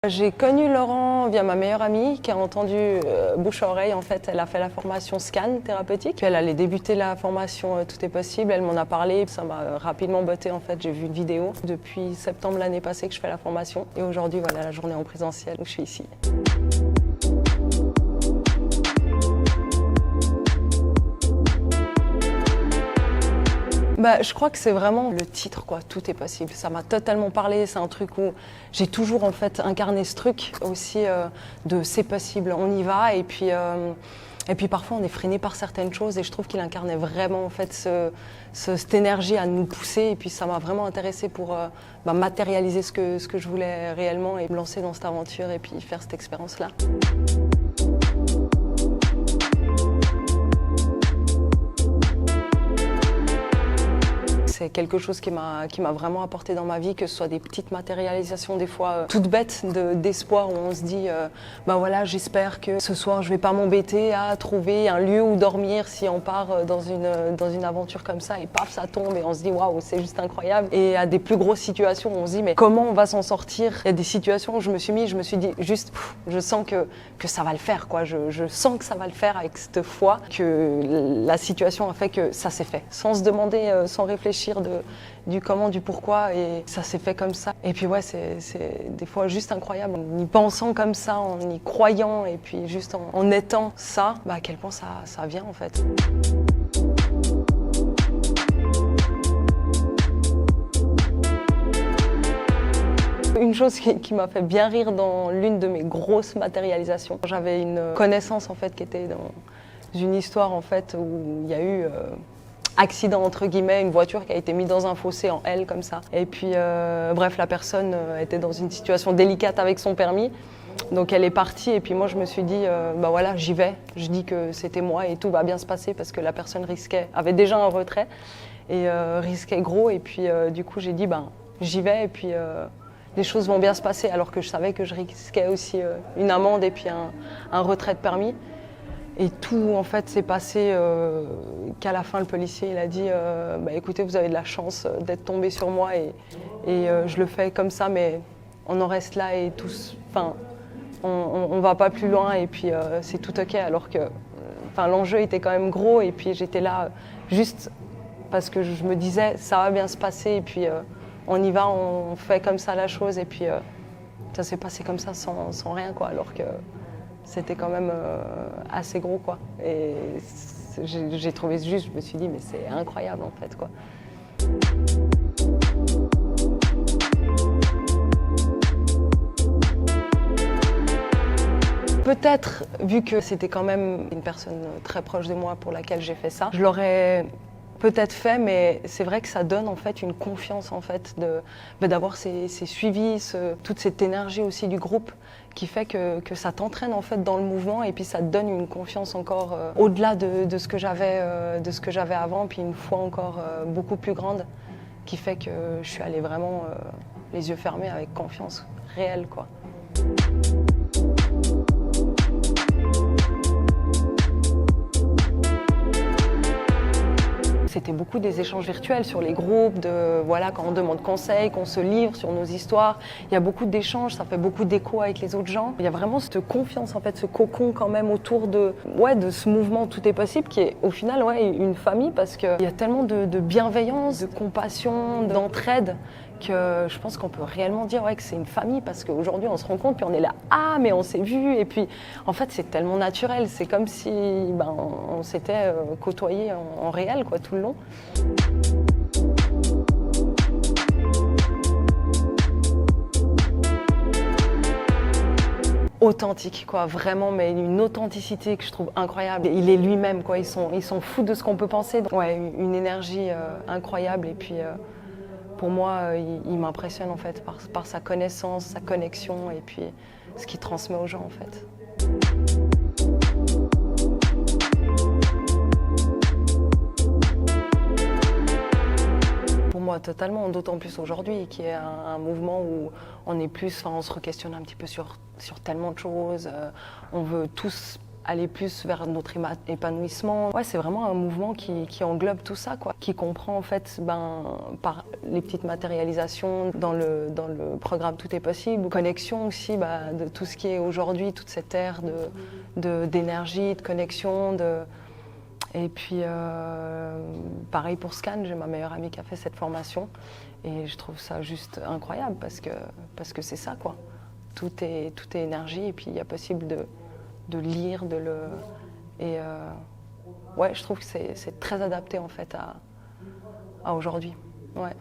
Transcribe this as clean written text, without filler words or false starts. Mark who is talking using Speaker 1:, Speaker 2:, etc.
Speaker 1: J'ai connu Laurent via ma meilleure amie qui a entendu bouche à oreille. En fait, elle a fait la formation scan thérapeutique. Puis elle allait débuter la formation Tout est possible. Elle m'en a parlé. Ça m'a rapidement botté. En fait, j'ai vu une vidéo. Depuis septembre l'année passée que je fais la formation. Et aujourd'hui, voilà la journée en présentiel où je suis ici. Je crois que c'est vraiment le titre, quoi. Tout est possible. Ça m'a totalement parlé. C'est un truc où j'ai toujours en fait incarné ce truc aussi de c'est possible, on y va. Et puis parfois on est freiné par certaines choses. Et je trouve qu'il incarnait vraiment en fait cette énergie à nous pousser. Et puis ça m'a vraiment intéressée pour matérialiser ce que je voulais réellement et me lancer dans cette aventure et puis faire cette expérience-là. C'est quelque chose qui m'a vraiment apporté dans ma vie, que ce soit des petites matérialisations, des fois toutes bêtes d'espoir où on se dit voilà, j'espère que ce soir je vais pas m'embêter à trouver un lieu où dormir si on part dans une aventure comme ça et paf ça tombe et on se dit waouh, c'est juste incroyable. Et à des plus grosses situations où on se dit mais comment on va s'en sortir. Il y a des situations où je me suis dit juste je sens que ça va le faire, quoi. Je sens que ça va le faire avec cette foi, que la situation a fait que ça s'est fait sans se demander, sans réfléchir du comment, du pourquoi, et ça s'est fait comme ça. Et puis ouais, c'est des fois juste incroyable, en y pensant comme ça, en y croyant, et puis juste en étant ça, à quel point ça vient en fait. Une chose qui m'a fait bien rire dans l'une de mes grosses matérialisations, j'avais une connaissance en fait qui était dans une histoire en fait où il y a eu accident entre guillemets, une voiture qui a été mise dans un fossé en L comme ça. Et puis bref, la personne était dans une situation délicate avec son permis. Donc elle est partie et puis moi je me suis dit voilà, j'y vais. Je dis que c'était moi et tout va bien se passer parce que la personne avait déjà un retrait et risquait gros. Et puis du coup j'ai dit j'y vais et puis les choses vont bien se passer, alors que je savais que je risquais aussi une amende et puis un retrait de permis. Et tout en fait s'est passé qu'à la fin le policier il a dit écoutez, vous avez de la chance d'être tombé sur moi et je le fais comme ça, mais on en reste là et tous, on va pas plus loin et puis c'est tout ok, alors que l'enjeu était quand même gros et puis j'étais là juste parce que je me disais ça va bien se passer et puis on y va, on fait comme ça la chose et puis ça s'est passé comme ça sans rien, quoi, alors que c'était quand même assez gros, quoi. Et j'ai trouvé juste, je me suis dit mais c'est incroyable en fait, quoi. Peut-être, vu que c'était quand même une personne très proche de moi pour laquelle j'ai fait ça, je l'aurais peut-être fait, mais c'est vrai que ça donne en fait une confiance en fait d'avoir ces suivis, toute cette énergie aussi du groupe qui fait que ça t'entraîne en fait dans le mouvement et puis ça te donne une confiance encore au-delà de ce que j'avais avant, puis une foi encore beaucoup plus grande qui fait que je suis allée vraiment les yeux fermés avec confiance réelle, quoi. C'était beaucoup des échanges virtuels sur les groupes, quand on demande conseil, qu'on se livre sur nos histoires. Il y a beaucoup d'échanges, ça fait beaucoup d'écho avec les autres gens. Il y a vraiment cette confiance, en fait, ce cocon quand même autour de ce mouvement Tout est possible, qui est au final une famille, parce qu'il y a tellement de bienveillance, de compassion, d'entraide, que je pense qu'on peut réellement dire que c'est une famille, parce qu'aujourd'hui on se rend compte, puis on est là, mais on s'est vu, et puis en fait c'est tellement naturel, c'est comme si on s'était côtoyé en réel, quoi, tout le long. Authentique, quoi, vraiment, mais une authenticité que je trouve incroyable. Il est lui-même, quoi, ils sont fous de ce qu'on peut penser. Une énergie incroyable, et puis pour moi, il m'impressionne en fait par sa connaissance, sa connexion et puis ce qu'il transmet aux gens en fait. Pour moi, totalement, d'autant plus aujourd'hui, qui est un mouvement où on est plus, on se re-questionne un petit peu sur tellement de choses. On veut tous aller plus vers notre épanouissement. Ouais, c'est vraiment un mouvement qui englobe tout ça, quoi. Qui comprend en fait par les petites matérialisations dans le programme Tout est possible, connexion aussi de tout ce qui est aujourd'hui, toute cette ère d'énergie, de connexion, et puis pareil pour Scan, j'ai ma meilleure amie qui a fait cette formation et je trouve ça juste incroyable parce que c'est ça, quoi. Tout est énergie et puis il y a possible de lire, ouais, je trouve que c'est très adapté en fait à aujourd'hui. Ouais.